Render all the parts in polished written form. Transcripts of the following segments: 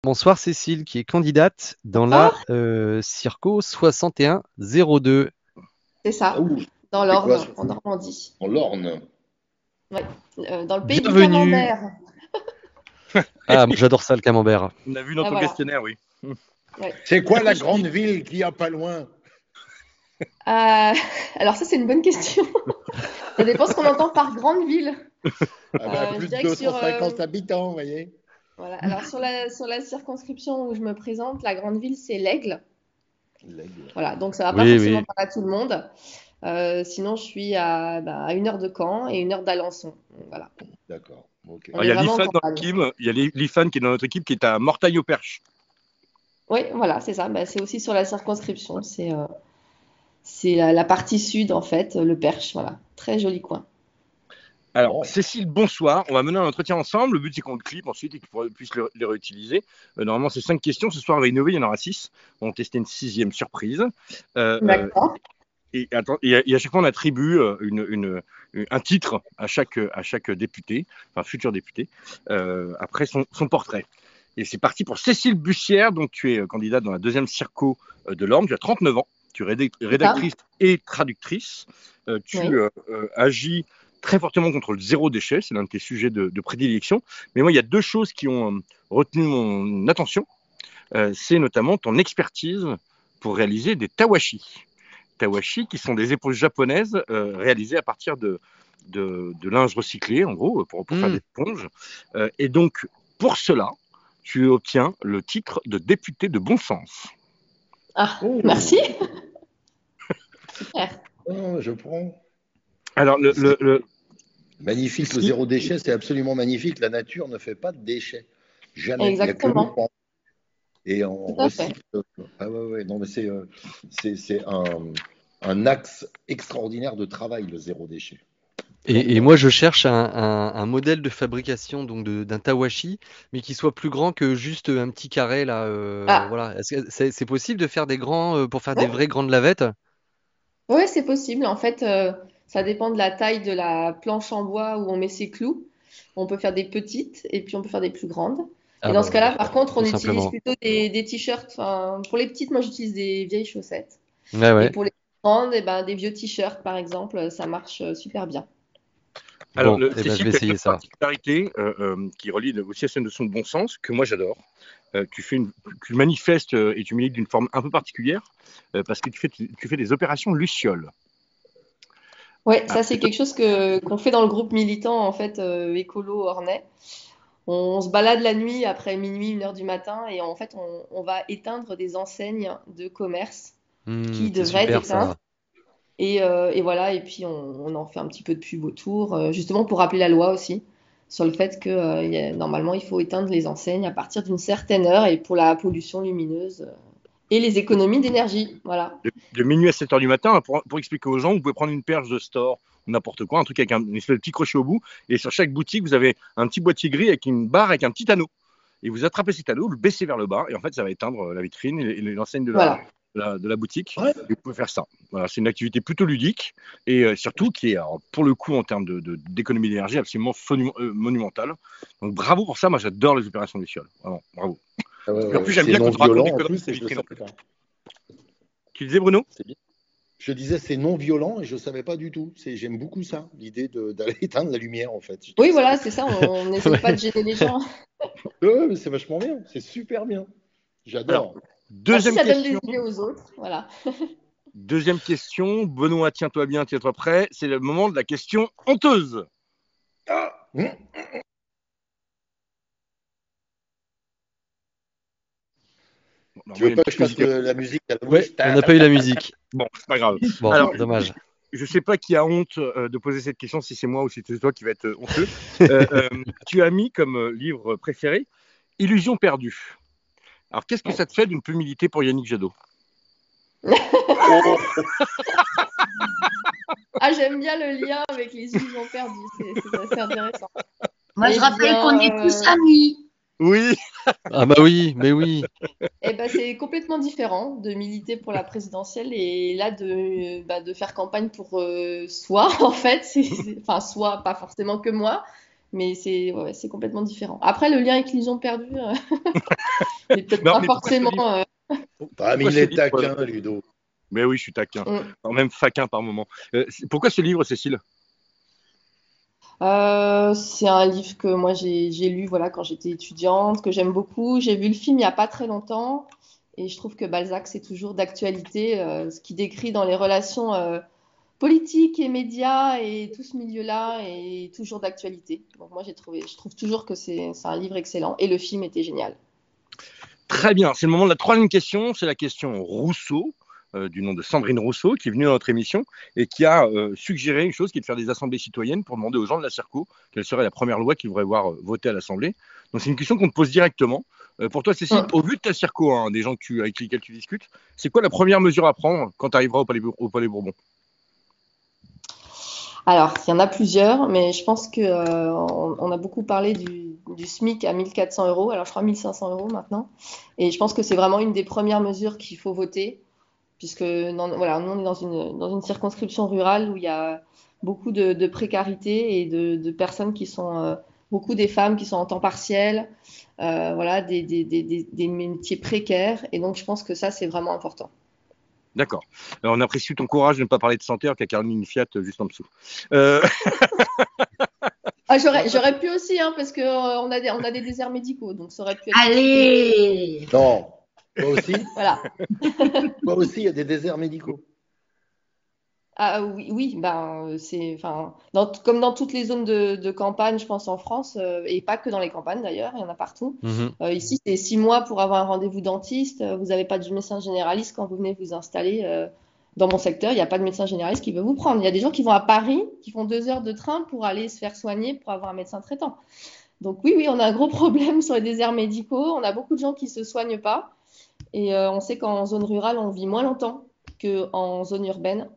Bonsoir Cécile, qui est candidate dans la Bonsoir, Circo 6102. c'est Ah ça, ouh, dans c'est quoi l'Orne, ça? en Normandie. En Lorne. Ouais. Dans le pays du Bienvenue. camembert. Ah, moi j'adore ça, le camembert. On a vu dans Ah, ton voilà. questionnaire, oui. Ouais. C'est quoi la Et je suis- grande ville qu'il y a pas loin? Euh, alors ça, c'est une bonne question. Ça dépend ce qu'on entend par grande ville. Ah bah, Je plus de dirais que 250 habitants, vous voyez. voilà. Alors sur la circonscription où je me présente, la grande ville, c'est l'Aigle. L'Aigle. Voilà. Donc ça va pas Oui, forcément oui. parler à tout le monde. Sinon, je suis à 1 heure de Caen et 1 heure d'Alençon. Donc, voilà. D'accord. Ok. On Alors, il est y a vraiment en Lifan dans campagne. l'équipe, il y a Lifan qui est dans notre équipe qui est à Mortagne-au-Perche. Oui, voilà, c'est ça. Bah, c'est aussi sur la circonscription. C'est la partie sud, en fait, le Perche. Voilà. Très joli coin. Alors, Bon. Cécile, bonsoir. On va mener un entretien ensemble. Le but, c'est qu'on le clip ensuite et qu'on puisse les réutiliser. Normalement, c'est 5 questions. Ce soir, on va innover. Il y en aura 6. On va tester une sixième surprise. Euh, euh, D'accord. et à chaque fois, on attribue un titre à chaque député, enfin futur député, après son portrait. Et c'est parti pour Cécile Bussière. Donc, tu es candidate dans la deuxième Circo de l'Orne. Tu as 39 ans. Tu es C'est ça. rédactrice et traductrice. Oui. Tu agis très fortement contre le zéro déchet. C'est l'un de tes sujets de prédilection. Mais moi, il y a deux choses qui ont retenu mon attention. C'est notamment ton expertise pour réaliser des tawashi. Tawashi, qui sont des épaules japonaises réalisées à partir de linge recyclé, en gros, pour faire Hmm. des éponges. Et donc, pour cela, tu obtiens le titre de député de bon sens. Ah, Oh, merci. Super. oh, je prends. Alors, C'est magnifique, le si, zéro déchet, c'est absolument magnifique. La nature ne fait pas de déchets. Jamais. Il n'y a que nous. Exactement. Et Tout on à fait. recycle. Ah ouais, ouais. Non, mais c'est un axe extraordinaire de travail, le zéro déchet. Et Formidable. moi je cherche un modèle de fabrication donc d'un tawashi, mais qui soit plus grand que juste un petit carré là. Ah, Voilà. Est-ce que c'est possible de faire des grands pour faire des ouais. vraies grandes lavettes? Ouais, c'est possible. En fait, ça dépend de la taille de la planche en bois où on met ses clous. On peut faire des petites et puis on peut faire des plus grandes. Et Ah dans bah ce voilà, cas-là, par contre, on tout utilise simplement. plutôt des t-shirts. Enfin, pour les petites, moi, j'utilise des vieilles chaussettes. Ouais, Et ouais. pour les grandes, eh ben, des vieux t-shirts, par exemple, ça marche super bien. alors Bon, eh ben je Cécile, vais tu as une essayer autre ça. particularité qui relie aussi à cette notion de bon sens, que moi j'adore. Tu manifestes et tu milites d'une forme un peu particulière, parce que tu fais des opérations Lucioles. Ouais, Ah, ça c'est quelque chose qu'on fait dans le groupe militant en fait écolo Ornais. On se balade la nuit après minuit, 1 heure du matin et en fait on va éteindre des enseignes de commerce qui C'est devraient être super éteintes. ça. Et voilà, et puis on en fait un petit peu de pub autour, justement pour rappeler la loi aussi, sur le fait que normalement il faut éteindre les enseignes à partir d'une certaine heure et pour la pollution lumineuse et les économies d'énergie. Voilà. de minuit à 7 heures du matin, pour expliquer aux gens, vous pouvez prendre une perche de store, n'importe quoi, un truc avec une espèce de petit crochet au bout, et sur chaque boutique, vous avez un petit boîtier gris avec une barre avec un petit anneau. Et vous attrapez cet anneau, vous le baissez vers le bas, et en fait, ça va éteindre la vitrine et l'enseigne Voilà. de la boutique. Ouais. Et vous pouvez faire ça. Voilà, c'est une activité plutôt ludique et surtout qui est, alors, pour le coup, en termes d'économie d'énergie, absolument monumentale. Donc bravo pour ça. Moi, j'adore les opérations Lucioles. Vraiment, bravo. Ah ouais, Et en ouais. plus, j'aime C'est bien non quand tu racontes des violent en conneries de plus tes et je ne le vitrines en savais plus. pas. Tu disais, Bruno? C'est bien. Je disais c'est non violent et je ne savais pas du tout. J'aime beaucoup ça, l'idée d'aller éteindre la lumière en fait. Je Oui, trouve ça. voilà, c'est ça, on n'essaye pas de Ouais. gêner les gens. Ouais, mais c'est vachement bien, c'est super bien. Alors, J'adore. Bah, si deuxième ça donne question. des idées aux autres, voilà. Deuxième question. Benoît, tiens-toi bien, tiens-toi prêt. C'est le moment de la question honteuse. Ah, Bon, alors, tu moi, il veux y a une pas que je petite fasse musique. la musique à la Ouais, bouche? on n'a pas eu la musique. Bon, c'est pas grave. Bon, Alors, dommage. je sais pas qui a honte de poser cette question, si c'est moi ou si c'est toi qui va être honteux. Tu as mis comme livre préféré Illusion perdue. Alors, qu'est-ce que Ouais. ça te fait de ne plus militer pour Yannick Jadot? Oh, Ah, j'aime bien le lien avec les illusions perdues, c'est assez intéressant. Moi, je Eh rappelle qu'on est bien, tous amis. Oui, Ah bah oui, mais oui. c'est complètement différent de militer pour la présidentielle et là de faire campagne pour soi, en fait. Enfin, soi, pas forcément que moi, mais c'est complètement différent. Après, le lien avec l'illusion perdue, peut-être Non, pas mais pourquoi ce forcément. livre Ah, mais Pourquoi il ce est livre taquin, Ludo. Mais oui, je suis taquin, Mm. même faquin par moment. Pourquoi ce livre, Cécile? C'est un livre que moi j'ai lu voilà quand j'étais étudiante, que j'aime beaucoup. J'ai vu le film il y a pas très longtemps et je trouve que Balzac c'est toujours d'actualité. Ce qu'il décrit dans les relations politiques et médias et tout ce milieu-là est toujours d'actualité. Donc moi je trouve toujours que c'est un livre excellent et le film était génial. Très bien, c'est le moment de la troisième question, c'est la question Rousseau, du nom de Sandrine Rousseau, qui est venue à notre émission et qui a suggéré une chose, qui est de faire des assemblées citoyennes pour demander aux gens de la Circo quelle serait la première loi qu'ils voudraient voir voter à l'Assemblée. Donc c'est une question qu'on te pose directement. Pour toi, Cécile, Mm. au vu de ta Circo, hein, des gens avec lesquels tu discutes, c'est quoi la première mesure à prendre quand tu arriveras au Palais Bourbon? Alors, il y en a plusieurs, mais je pense que on a beaucoup parlé du SMIC à 1400 euros, alors je crois 1500 euros maintenant. Et je pense que c'est vraiment une des premières mesures qu'il faut voter, puisque voilà, nous on est dans une circonscription rurale où il y a beaucoup de précarité et de personnes qui sont, beaucoup des femmes qui sont en temps partiel, voilà, des métiers précaires. Et donc je pense que ça, c'est vraiment important. D'accord. Alors, on apprécie ton courage de ne pas parler de santé alors qu'il y a Caroline Fiat juste en dessous. Euh, Ah, j'aurais pu aussi, hein, parce que on a des déserts médicaux, donc ça aurait pu être possible. Allez! Non, toi aussi? Voilà. Toi aussi, il y a des déserts médicaux. Ah oui, oui, ben c'est, enfin, comme dans toutes les zones de campagne, je pense en France, et pas que dans les campagnes d'ailleurs, il y en a partout. Mhm. Ici, c'est 6 mois pour avoir un rendez-vous dentiste. Vous n'avez pas de médecin généraliste quand vous venez vous installer. Dans mon secteur, il n'y a pas de médecin généraliste qui veut vous prendre. Il y a des gens qui vont à Paris, qui font 2 heures de train pour aller se faire soigner, pour avoir un médecin traitant. Donc oui, oui, on a un gros problème sur les déserts médicaux. On a beaucoup de gens qui se soignent pas. Et on sait qu'en zone rurale, on vit moins longtemps qu'en zone urbaine.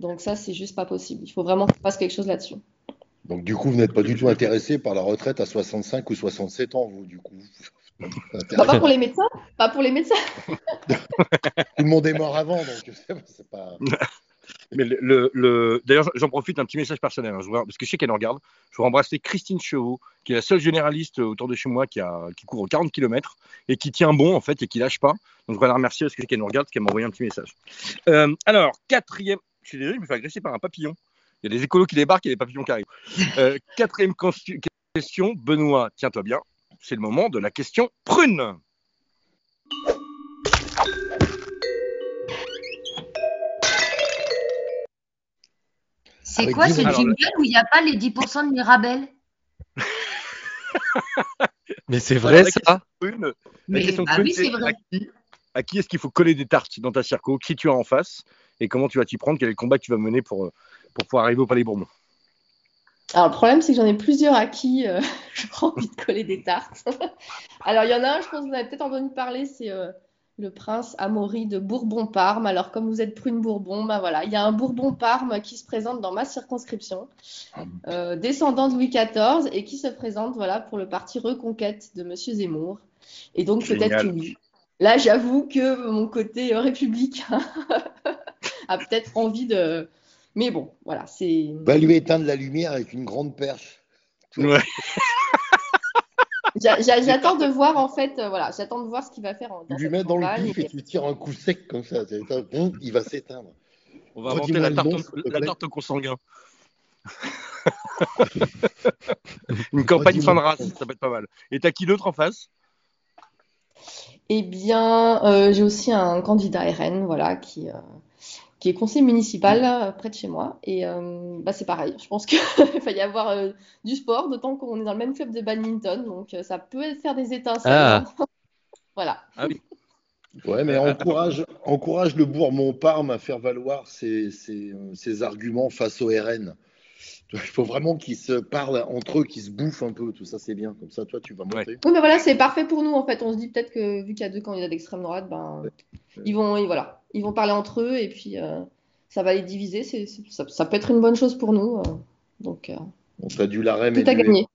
Donc ça, c'est juste pas possible. Il faut vraiment qu'on fasse quelque chose là-dessus. Donc, du coup, vous n'êtes pas du tout intéressé par la retraite à 65 ou 67 ans, vous, du coup. Bah, pas pour les médecins, pas pour les médecins. Tout le monde est mort avant, donc c'est pas. Mais d'ailleurs, j'en profite un petit message personnel, hein, parce que je sais qu'elle nous regarde. Je voudrais embrasser Christine Chevaux, qui est la seule généraliste autour de chez moi qui court 40 km et qui tient bon, en fait, et qui lâche pas. Donc, je voudrais la remercier parce que je sais qu'elle nous regarde, parce qu'elle m'a envoyé un petit message. Alors, quatrième. Je suis désolé, je me fais agresser par un papillon. Il y a des écolos qui débarquent et des papillons qui arrivent. Quatrième question, Benoît, tiens-toi bien. C'est le moment de la question prune. C'est Avec quoi du ce monde. jingle où il n'y a pas les 10% de Mirabel? Mais c'est Alors, vrai la ça? question prune, la Mais question bah prune, oui, c'est c'est vrai. à qui est-ce qu'il faut coller des tartes dans ta circo, qui tu as en face et comment tu vas t'y prendre, quel est le combat que tu vas mener pour pouvoir arriver au Palais Bourbon. Alors le problème, c'est que j'en ai plusieurs à qui j'ai envie de coller des tartes. Alors il y en a un, je pense que vous avez peut-être entendu parler, c'est le prince Amaury de Bourbon-Parme. Alors comme vous êtes prune Bourbon, bah voilà, il y a un Bourbon-Parme qui se présente dans ma circonscription, descendant de Louis XIV et qui se présente voilà pour le parti Reconquête de Monsieur Zemmour. Et donc peut-être que Génial. oui. Là, j'avoue que mon côté républicain a peut-être envie de. Mais bon, voilà, c'est. Va lui éteindre la lumière avec une grande perche. Ouais. J'attends de voir en fait, voilà, j'attends de voir ce qu'il va faire Tu dans lui cette mets dans le campagne. pif et tu tires un coup sec comme ça. Il va s'éteindre. On va inventer Redis-moi la le tarte, nom, s'il te la plaît. tarte au consanguin. Une campagne fin de race, ça peut être pas mal. Et t'as qui d'autre en face? Eh bien, j'ai aussi un candidat RN, voilà, qui est conseiller municipal là, près de chez moi. Et bah, c'est pareil. Je pense qu'il va y avoir du sport, d'autant qu'on est dans le même club de badminton, donc ça peut faire des étincelles. Ah, Hein. Voilà. Ah oui. Ouais, mais encourage le Bourbon-Parme à faire valoir ses arguments face au RN. Il faut vraiment qu'ils se parlent entre eux, qu'ils se bouffent un peu. Tout ça, c'est bien. Comme ça, toi, tu vas Ouais. monter. Oui, mais voilà, c'est parfait pour nous en fait. On se dit peut-être que vu qu'il y a deux candidats d'extrême droite, ben voilà, ils vont parler entre eux et puis ça va les diviser. Ça peut être une bonne chose pour nous. Donc On t'a du Larème tout et à du gagner.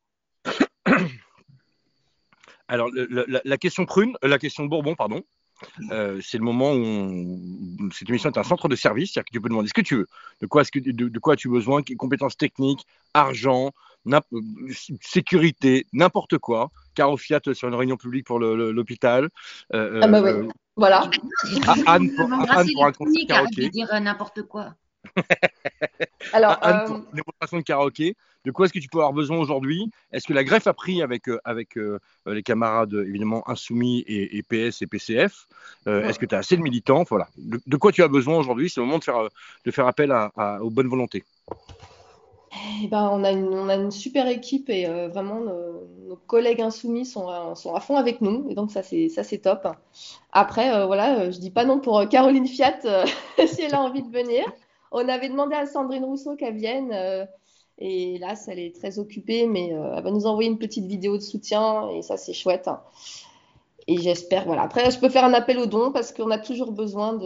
Alors, la question prune, la question Bourbon, pardon. C'est le moment où cette émission est un centre de service, c'est-à-dire que tu peux demander ce que tu veux. De quoi as-tu besoin, compétences techniques, argent, sécurité, n'importe quoi. Caro Fiat sur une réunion publique pour l'hôpital. Ah bah ouais, voilà. Anne pour un concert Arrête de karaoké. dire n'importe quoi. Alors, Anne pour une démonstration de karaoké. De quoi est-ce que tu peux avoir besoin aujourd'hui? Est-ce que la greffe a pris avec les camarades évidemment insoumis et PS et PCF? Est-ce que tu as assez de militants? Voilà. De quoi tu as besoin aujourd'hui? C'est le moment de faire appel aux bonnes volontés. eh ben, on a une super équipe et vraiment nos collègues insoumis sont à fond avec nous et donc ça c'est top. Après voilà, je dis pas non pour Caroline Fiat si elle a envie de venir. On avait demandé à Sandrine Rousseau qu'elle vienne et là elle est très occupée mais elle va nous envoyer une petite vidéo de soutien et ça c'est chouette. Et j'espère, voilà. Après, je peux faire un appel aux dons parce qu'on a toujours besoin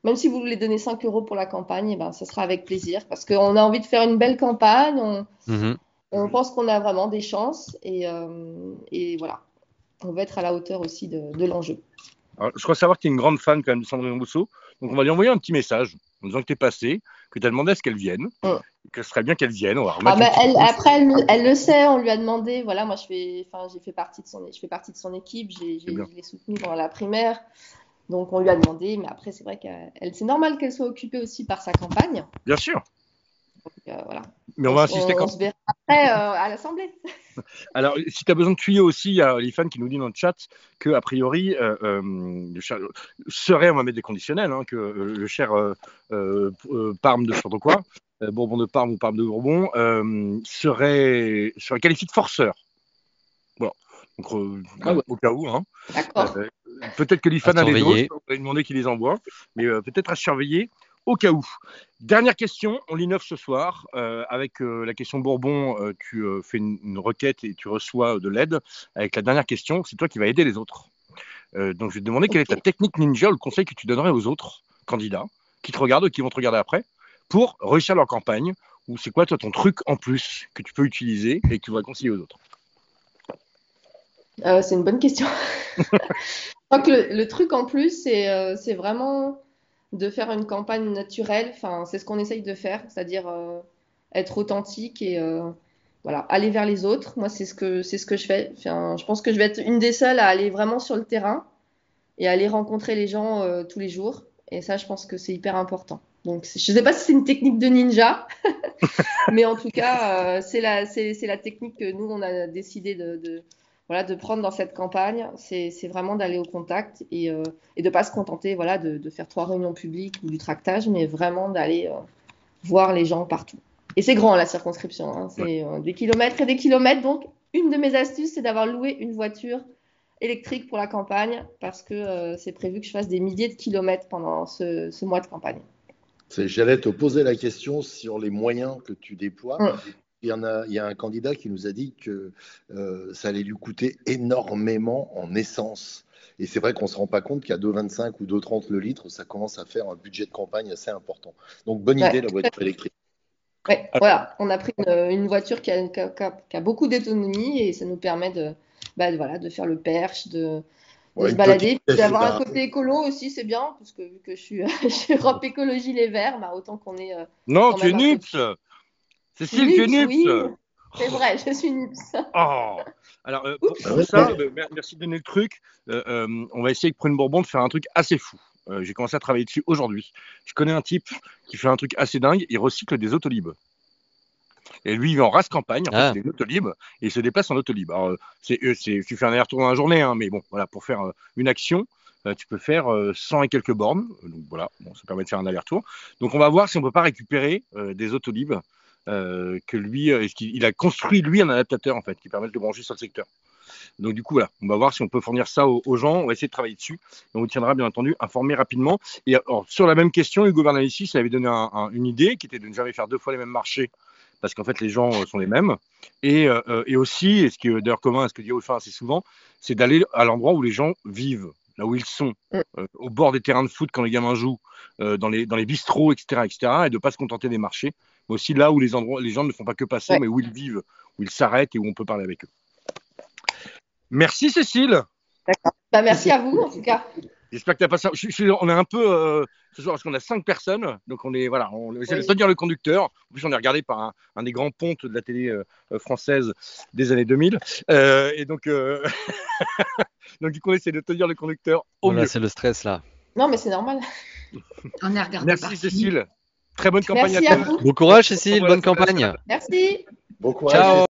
même si vous voulez donner 5 euros pour la campagne, eh ben, ce sera avec plaisir parce qu'on a envie de faire une belle campagne. On pense qu'on a vraiment des chances et voilà. On va être à la hauteur aussi de l'enjeu. Alors, je crois savoir que tu es une grande fan quand même de Sandrine Rousseau. Donc, on va lui envoyer un petit message en disant que tu es passé, que tu as demandé à ce qu'elle vienne, que ce serait bien qu'elle vienne. On va après, elle le sait, on lui a demandé. Voilà, moi, je fais partie de son équipe. Je l'ai soutenue pendant la primaire. Donc, on lui a demandé. Mais après, c'est vrai c'est normal qu'elle soit occupée aussi par sa campagne. Bien sûr. Donc, voilà. Mais on va insister quand même. On se verra après à l'Assemblée. Alors, si tu as besoin de tuyaux aussi, il y a les fans qui nous disent dans le chat qu'a priori, on va mettre des conditionnels, hein, que le cher Parme de je sais pas quoi, Bourbon de Parme ou Parme de Bourbon, serait qualifié de forceur. Voilà. Donc, au cas où. Hein. D'accord. Peut-être que les fans a les doses, on va lui demander qu'il les envoie, mais peut-être à surveiller. Au cas où. Dernière question, on l'innove ce soir. Avec la question Bourbon, tu fais une requête et tu reçois de l'aide. Avec la dernière question, c'est toi qui vas aider les autres. Donc, je vais te demander quelle est ta technique ninja ou le conseil que tu donnerais aux autres candidats qui te regardent ou qui vont te regarder après pour réussir leur campagne. Ou c'est quoi, toi, ton truc en plus que tu peux utiliser et que tu voudrais conseiller aux autres? C'est une bonne question. Je crois que le truc en plus, c'est vraiment de faire une campagne naturelle. Enfin, c'est ce qu'on essaye de faire, c'est-à-dire être authentique et voilà, aller vers les autres. Moi, c'est ce que je fais. Enfin, je pense que je vais être une des seules à aller vraiment sur le terrain et à aller rencontrer les gens tous les jours. Et ça, je pense que c'est hyper important. Donc, je ne sais pas si c'est une technique de ninja, mais en tout cas, c'est la technique que nous, on a décidé de prendre dans cette campagne. C'est vraiment d'aller au contact et de ne pas se contenter de faire 3 réunions publiques ou du tractage, mais vraiment d'aller voir les gens partout. Et c'est grand, la circonscription. Hein. C'est des kilomètres et des kilomètres. Donc, une de mes astuces, c'est d'avoir loué une voiture électrique pour la campagne parce que c'est prévu que je fasse des milliers de kilomètres pendant ce mois de campagne. J'allais te poser la question sur les moyens que tu déploies. Il y a un candidat qui nous a dit que ça allait lui coûter énormément en essence. Et c'est vrai qu'on ne se rend pas compte qu'à 2,25 ou 2,30 le litre, ça commence à faire un budget de campagne assez important. Donc, bonne idée, la voiture électrique. Oui, voilà. On a pris une voiture qui a beaucoup d'autonomie et ça nous permet de faire le perche, de se balader, d'avoir un côté écolo aussi, c'est bien, parce que vu que je suis Europe Écologie Les Verts, autant qu'on est. Non, tu es NUPS. Cécile, tu es NUPS. Oui, c'est vrai, je suis NUPS. Oh. Alors, pour ça, merci de donner le truc. On va essayer avec Prune Bourbon de faire un truc assez fou. J'ai commencé à travailler dessus aujourd'hui. Je connais un type qui fait un truc assez dingue. Il recycle des autolibes. Et lui, il va en race campagne, en fait, il est une autolib, et il se déplace en autolib. Alors, tu fais un aller-retour dans la journée, hein, mais bon, voilà, pour faire une action, tu peux faire 100 et quelques bornes. Donc voilà, ça permet de faire un aller-retour. Donc on va voir si on peut pas récupérer des autolibes que lui, il a construit lui un adaptateur en fait, qui permet de le brancher sur le secteur. Donc du coup voilà, on va voir si on peut fournir ça aux gens, on va essayer de travailler dessus, et on vous tiendra bien entendu informé rapidement. Et alors, sur la même question, Hugo Bernalicis avait donné une idée qui était de ne jamais faire 2 fois les mêmes marchés, parce qu'en fait les gens sont les mêmes, et aussi, et ce qui est d'ailleurs commun à ce que dit Olfin assez souvent, c'est d'aller à l'endroit où les gens vivent, là où ils sont, au bord des terrains de foot quand les gamins jouent, dans les bistrots, etc., et de ne pas se contenter des marchés, mais aussi là où les gens ne font pas que passer, mais où ils vivent, où ils s'arrêtent et où on peut parler avec eux. Merci Cécile. D'accord. Merci à vous en tout cas. J'espère que tu as passé. On est un peu ce soir parce qu'on a 5 personnes, donc on essaie de Oui. tenir le conducteur. En plus, on est regardé par un des grands pontes de la télé française des années 2000, et donc donc du coup, on essaie de tenir le conducteur au Voilà, mieux. c'est le stress là. Non, mais c'est normal. On est regardé par Merci Philippe. Cécile. Très bonne campagne Merci à à toi. vous. Bon courage, On se Cécile, revoit bonne la semaine campagne. Merci. Bon courage. Ciao.